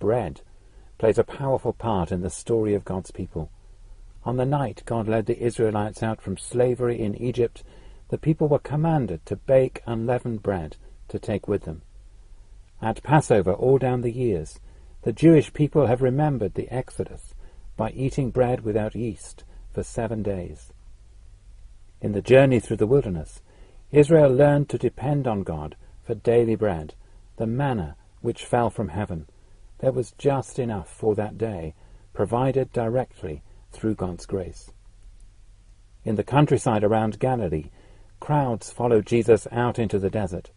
bread, plays a powerful part in the story of God's people. On the night God led the Israelites out from slavery in Egypt, the people were commanded to bake unleavened bread to take with them. At Passover, all down the years, the Jewish people have remembered the Exodus by eating bread without yeast for 7 days. In the journey through the wilderness, Israel learned to depend on God for daily bread, the manna which fell from heaven. There was just enough for that day, provided directly through God's grace. In the countryside around Galilee, crowds followed Jesus out into the desert.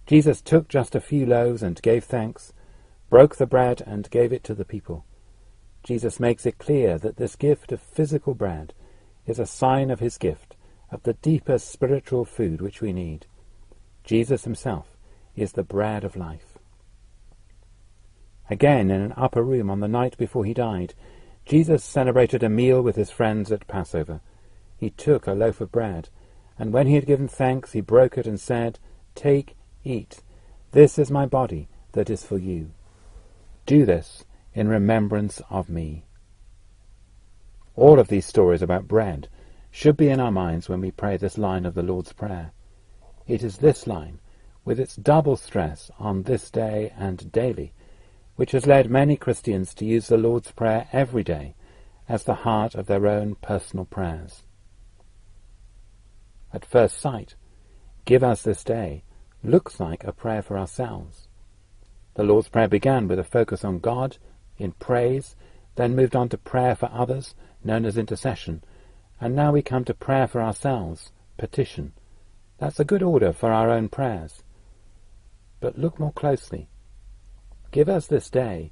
Jesus took just a few loaves and gave thanks, broke the bread and gave it to the people. Jesus makes it clear that this gift of physical bread is a sign of his gift of the deeper spiritual food which we need. Jesus himself is the bread of life. Again, in an upper room on the night before he died, Jesus celebrated a meal with his friends at Passover. He took a loaf of bread, and when he had given thanks, he broke it and said, "Take, eat. This is my body that is for you. Do this in remembrance of me." All of these stories about bread should be in our minds when we pray this line of the Lord's Prayer. It is this line, with its double stress on this day and daily, which has led many Christians to use the Lord's Prayer every day as the heart of their own personal prayers. At first sight, "Give us this day" looks like a prayer for ourselves. The Lord's Prayer began with a focus on God in praise, then moved on to prayer for others, known as intercession, and now we come to prayer for ourselves, petition. That's a good order for our own prayers. But look more closely. "Give us this day"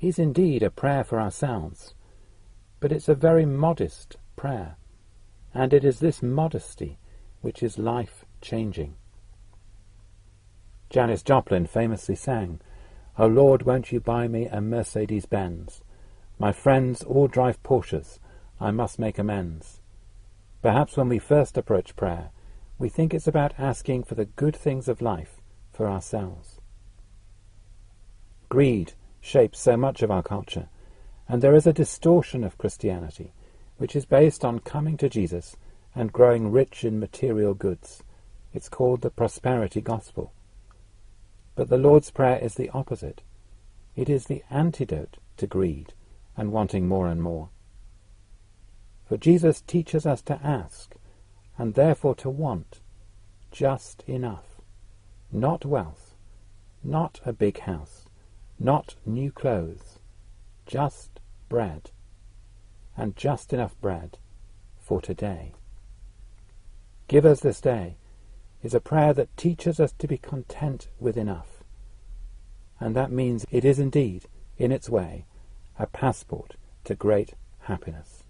is indeed a prayer for ourselves, but it's a very modest prayer, and it is this modesty which is life-changing. Janis Joplin famously sang, "O Lord, won't you buy me a Mercedes-Benz? My friends all drive Porsches, I must make amends." Perhaps when we first approach prayer, we think it's about asking for the good things of life for ourselves. Greed shapes so much of our culture, and there is a distortion of Christianity which is based on coming to Jesus and growing rich in material goods. It's called the prosperity gospel. But the Lord's Prayer is the opposite. It is the antidote to greed and wanting more and more. For Jesus teaches us to ask, and therefore to want, just enough. Not wealth, not a big house, not new clothes, just bread, and just enough bread for today. "Give us this day" is a prayer that teaches us to be content with enough. And that means it is indeed, in its way, a passport to great happiness.